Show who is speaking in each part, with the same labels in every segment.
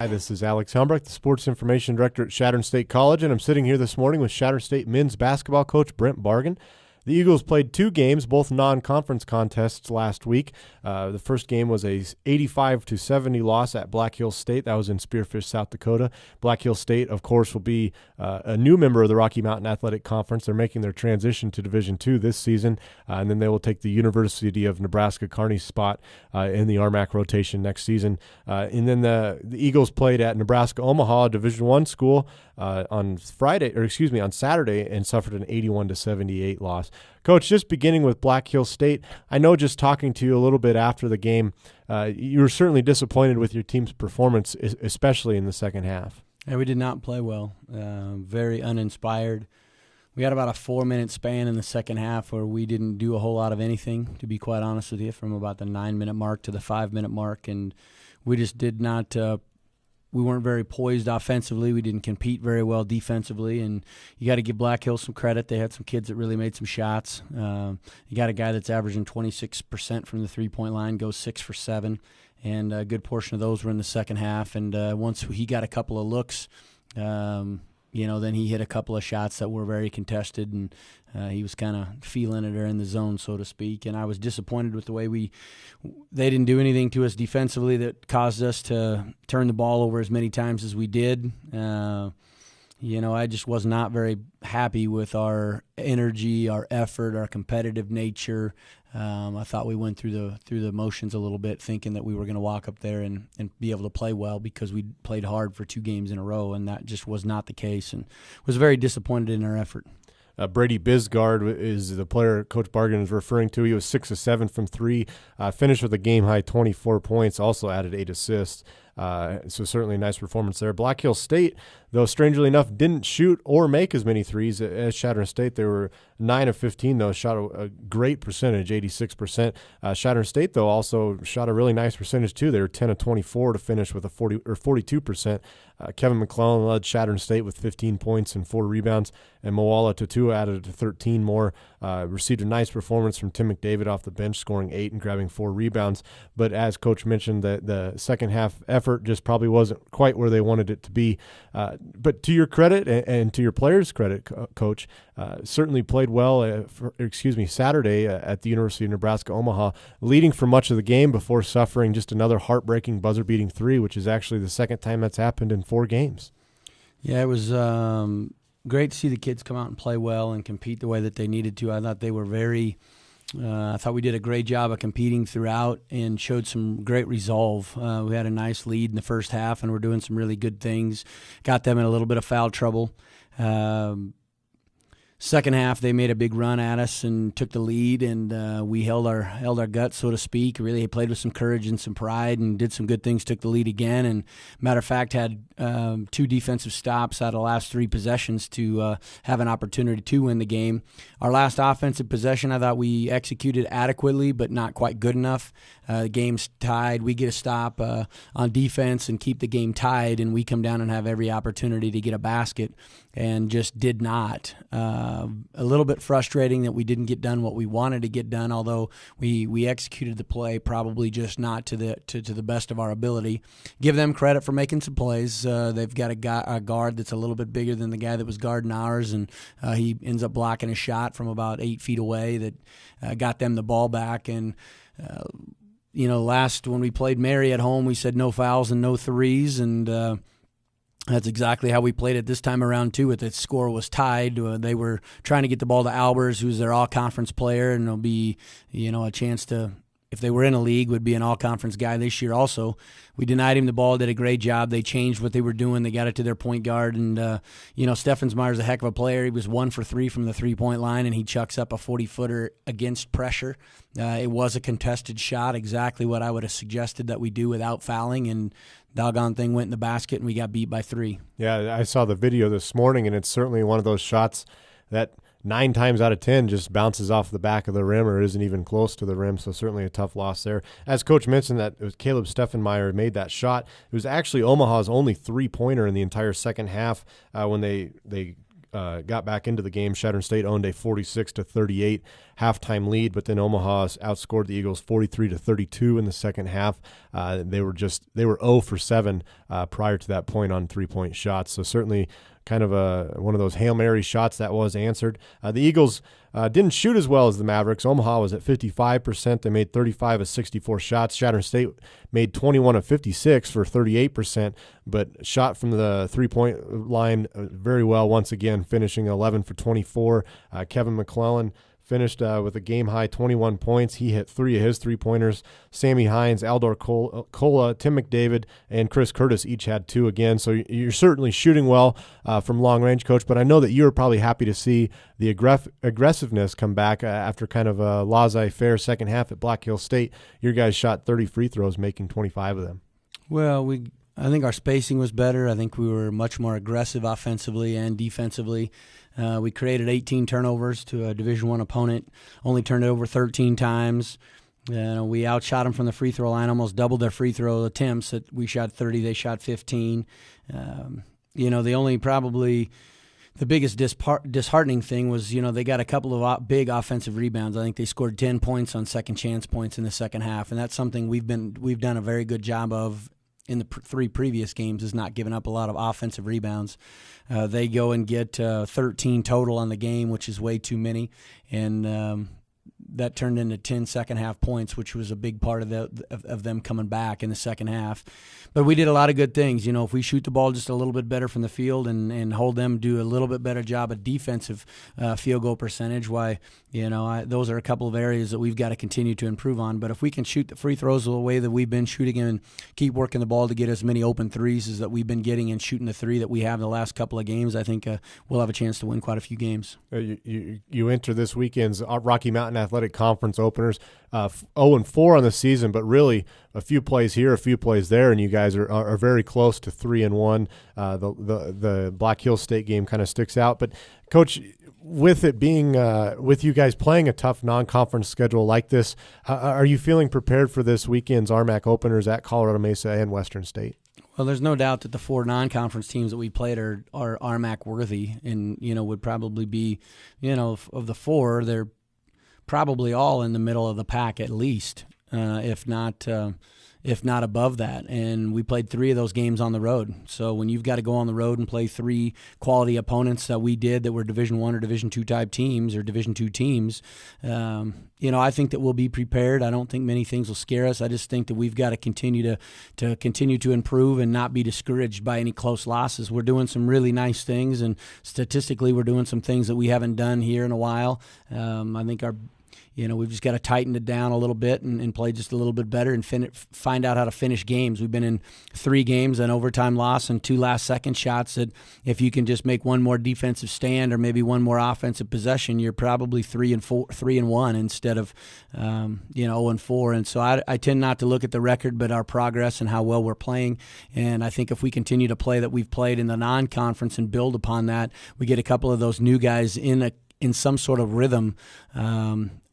Speaker 1: Hi, this is Alex Helmbrecht, the Sports Information Director at Chadron State College, and I'm sitting here this morning with Chadron State men's basketball coach Brent Bargen. The Eagles played two games, both non-conference contests last week. The first game was a 85-70 loss at Black Hills State. That was in Spearfish, South Dakota. Black Hills State, of course, will be a new member of the Rocky Mountain Athletic Conference. They're making their transition to Division II this season, and then they will take the University of Nebraska Kearney's spot in the RMAC rotation next season. And then the Eagles played at Nebraska Omaha, a Division I school, on Saturday, and suffered an 81-78 loss. Coach, just beginning with Black Hills State, I know just talking to you a little bit after the game, you were certainly disappointed with your team's performance, especially in the second half.
Speaker 2: Yeah, we did not play well. Very uninspired. We had about a 4-minute span in the second half where we didn't do a whole lot of anything, to be quite honest with you, from about the 9-minute mark to the 5-minute mark, and we just did not we weren't very poised offensively. We didn't compete very well defensively, and you got to give Black Hills some credit. They had some kids that really made some shots. You got a guy that's averaging 26% from the three-point line, goes 6 for 7, and a good portion of those were in the second half. And once he got a couple of looks, then he hit a couple of shots that were very contested, and he was kind of feeling it or in the zone, so to speak. And I was disappointed with the way they didn't do anything to us defensively that caused us to turn the ball over as many times as we did. I just was not very happy with our energy, our effort, our competitive nature. I thought we went through the motions a little bit, thinking that we were going to walk up there and be able to play well because we played hard for 2 games in a row, and that just was not the case, and was very disappointed in our effort.
Speaker 1: Brady Bisgard is the player Coach Bargen is referring to. He was 6 of 7 from 3, finished with a game-high 24 points, also added 8 assists. So certainly a nice performance there. Black Hills State, though, strangely enough, didn't shoot or make as many threes as Chadron State. They were 9 of 15, though, shot a great percentage, 86%. Chadron State, though, also shot a really nice percentage, too. They were 10 of 24 to finish with a 42%. Kevin McClellan led Chadron State with 15 points and 4 rebounds, and Moala Tutua added to 13 more. Received a nice performance from Tim McDavid off the bench, scoring 8 and grabbing 4 rebounds. But as Coach mentioned, the second half effort just probably wasn't quite where they wanted it to be. But to your credit and to your players' credit, Coach, certainly played well, Saturday at the University of Nebraska Omaha, leading for much of the game before suffering just another heartbreaking buzzer-beating 3, which is actually the second time that's happened in 4 games. Yeah,
Speaker 2: it was great to see the kids come out and play well and compete the way that they needed to. I thought they were I thought we did a great job of competing throughout and showed some great resolve. We had a nice lead in the first half, and we're doing some really good things. Got them in a little bit of foul trouble. Second half, they made a big run at us and took the lead, and we held our guts, so to speak. Really played with some courage and some pride and did some good things, took the lead again, and matter of fact, had 2 defensive stops out of the last 3 possessions to have an opportunity to win the game. Our last offensive possession, I thought we executed adequately, but not quite good enough. The game's tied. We get a stop on defense and keep the game tied, and we come down and have every opportunity to get a basket and just did not. A little bit frustrating that we didn't get done what we wanted to get done, although we executed the play probably just not to the best of our ability. Give them credit for making some plays. They've got a guard that's a little bit bigger than the guy that was guarding ours, and he ends up blocking a shot from about 8 feet away that got them the ball back. And when we played Mary at home, we said no fouls and no threes, and that's exactly how we played it this time around, too. The score was tied. They were trying to get the ball to Albers, who's their all-conference player, and there'll be, a chance to, if they were in a league, would be an all-conference guy this year also. We denied him the ball, did a great job. They changed what they were doing. They got it to their point guard, and, Steffensmeyer's a heck of a player. He was 1 for 3 from the three-point line, and he chucks up a 40-footer against pressure. It was a contested shot, exactly what I would have suggested that we do without fouling, and doggone thing went in the basket, and we got beat by 3.
Speaker 1: Yeah, I saw the video this morning, and it's certainly one of those shots that 9 times out of 10 just bounces off the back of the rim or isn't even close to the rim, so certainly a tough loss there. As Coach mentioned, that it was Caleb Steffenmeyer made that shot. It was actually Omaha's only 3-pointer in the entire second half when they got back into the game. Chadron State owned a 46-38 halftime lead, but then Omaha outscored the Eagles 43-32 in the second half. They were 0 for 7 prior to that point on 3-point shots. So certainly kind of one of those Hail Mary shots that was answered. The Eagles didn't shoot as well as the Mavericks. Omaha was at 55%. They made 35 of 64 shots. Chadron State made 21 of 56 for 38%, but shot from the three-point line very well once again, finishing 11 for 24. Kevin McClellan finished with a game-high 21 points. He hit 3 of his three-pointers. Sammy Hines, Aldor Cola, Tim McDavid, and Chris Curtis each had 2 again. So you're certainly shooting well from long-range, Coach, but I know that you were probably happy to see the aggressiveness come back after kind of a laissez-faire second half at Black Hill State. Your guys shot 30 free throws, making 25 of them.
Speaker 2: Well, I think our spacing was better. I think we were much more aggressive offensively and defensively. We created 18 turnovers to a Division I opponent, only turned it over 13 times. We outshot them from the free throw line, almost doubled their free throw attempts. We shot 30, they shot 15. The biggest disheartening thing was, they got a couple of big offensive rebounds. I think they scored 10 points on second chance points in the second half, and that's something we've done a very good job of in the 3 previous games, is not giving up a lot of offensive rebounds. They go and get 13 total on the game, which is way too many, and that turned into 10 second-half points, which was a big part of them coming back in the second half. But we did a lot of good things. If we shoot the ball just a little bit better from the field and hold them do a little bit better job of defensive field goal percentage, those are a couple of areas that we've got to continue to improve on. But if we can shoot the free throws the way that we've been shooting and keep working the ball to get as many open threes as that we've been getting and shooting the 3 that we have the last couple of games, I think we'll have a chance to win quite a few games.
Speaker 1: You enter this weekend's Rocky Mountain Athletic Conference openers 0-4 on the season, but really a few plays here, a few plays there, and you guys are very close to 3-1. The Black Hill State game kind of sticks out, but Coach, with it being with you guys playing a tough non-conference schedule like this, are you feeling prepared for this weekend's RMAC openers at Colorado Mesa and Western State?
Speaker 2: Well, there's no doubt that the 4 non-conference teams that we played are RMAC worthy, and would probably be, of the 4, they're probably all in the middle of the pack at least, if not above that. And we played 3 of those games on the road. So when you've got to go on the road and play 3 quality opponents that we did that were Division I or Division II type teams or Division II teams, I think that we'll be prepared. I don't think many things will scare us. I just think that we've got to continue to improve and not be discouraged by any close losses. We're doing some really nice things, and statistically we're doing some things that we haven't done here in a while. I think we've just got to tighten it down a little bit and play just a little bit better and find out how to finish games. We've been in 3 games, an overtime loss and 2 last-second shots that if you can just make one more defensive stand or maybe one more offensive possession, you're probably 3-1 instead of 0-4. And so I tend not to look at the record, but our progress and how well we're playing. And I think if we continue to play that we've played in the non-conference and build upon that, we get a couple of those new guys in some sort of rhythm,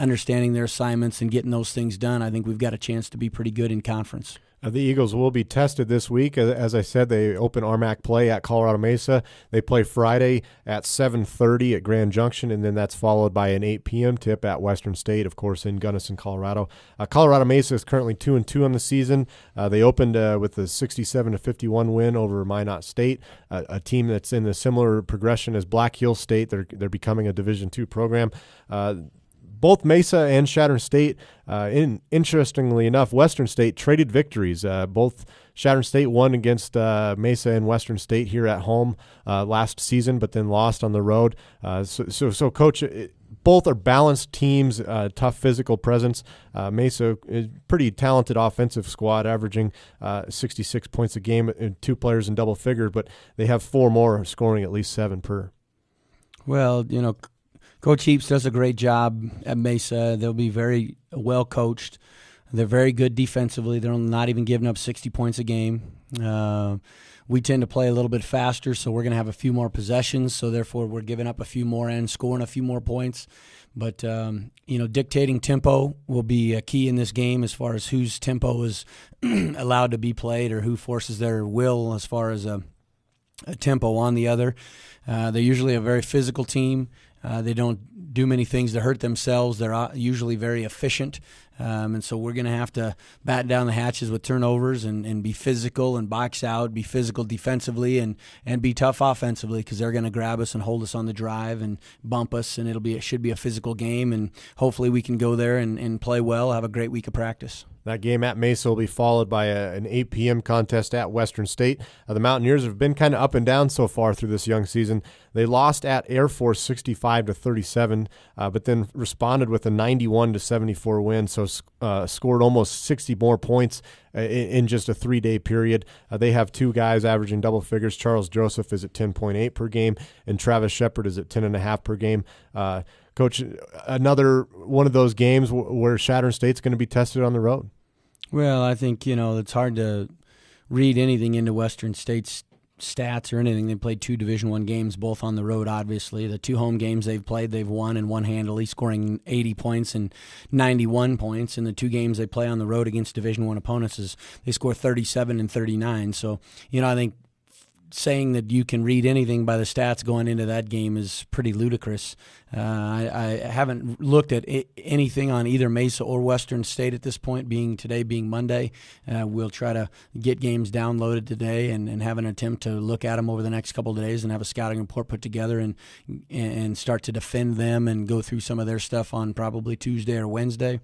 Speaker 2: understanding their assignments and getting those things done. I think we've got a chance to be pretty good in conference.
Speaker 1: The Eagles will be tested this week. As I said, they open RMAC play at Colorado Mesa. They play Friday at 7:30 at Grand Junction, and then that's followed by an 8 p.m. tip at Western State, of course, in Gunnison, Colorado. Colorado Mesa is currently 2-2 on the season. They opened with a 67-51 win over Minot State, a team that's in a similar progression as Black Hill State. They're becoming a Division II program. Both Mesa and Chadron State, interestingly enough, Western State traded victories. Both Chadron State won against Mesa and Western State here at home last season, but then lost on the road. So Coach, both are balanced teams, tough physical presence. Mesa is a pretty talented offensive squad, averaging 66 points a game, 2 players in double figures, but they have 4 more scoring at least 7 per.
Speaker 2: Well, Coach Heaps does a great job at Mesa. They'll be very well coached. They're very good defensively. They're not even giving up 60 points a game. We tend to play a little bit faster, so we're going to have a few more possessions, so therefore we're giving up a few more and scoring a few more points. But, dictating tempo will be a key in this game as far as whose tempo is allowed to be played or who forces their will as far as tempo on the other. They're usually a very physical team. They don't do many things to hurt themselves. They're usually very efficient. And so we're going to have to batten down the hatches with turnovers and be physical and box out, be physical defensively and be tough offensively, because they're going to grab us and hold us on the drive and bump us, and it should be a physical game, and hopefully we can go there and play well, have a great week of practice.
Speaker 1: That game at Mesa will be followed by an 8 p.m. contest at Western State. The Mountaineers have been kind of up and down so far through this young season. They lost at Air Force 65-37, but then responded with a 91-74 win, so scored almost 60 more points in just a 3-day period. They have two guys averaging double figures. Charles Joseph is at 10.8 per game, and Travis Shepard is at 10.5 per game. Coach, another one of those games where Chadron State's going to be tested on the road.
Speaker 2: Well, I think, it's hard to read anything into Western State's stats or anything. They played 2 Division I games, both on the road, obviously. The 2 home games they've played, they've won and won handily, scoring 80 points and 91 points. And the 2 games they play on the road against Division I opponents, they score 37 and 39. So, I think saying that you can read anything by the stats going into that game is pretty ludicrous. I haven't looked at anything on either Mesa or Western State at this point, today being Monday. We'll try to get games downloaded today and have an attempt to look at them over the next couple of days and have a scouting report put together and start to defend them and go through some of their stuff on probably Tuesday or Wednesday.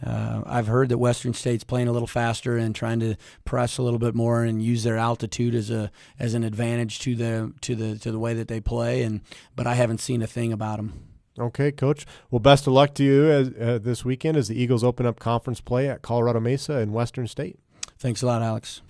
Speaker 2: I've heard that Western State's playing a little faster and trying to press a little bit more and use their altitude as an advantage to the way that they play. But I haven't seen a thing about them.
Speaker 1: Okay, Coach. Well, best of luck to you this weekend as the Eagles open up conference play at Colorado Mesa and Western State.
Speaker 2: Thanks a lot, Alex.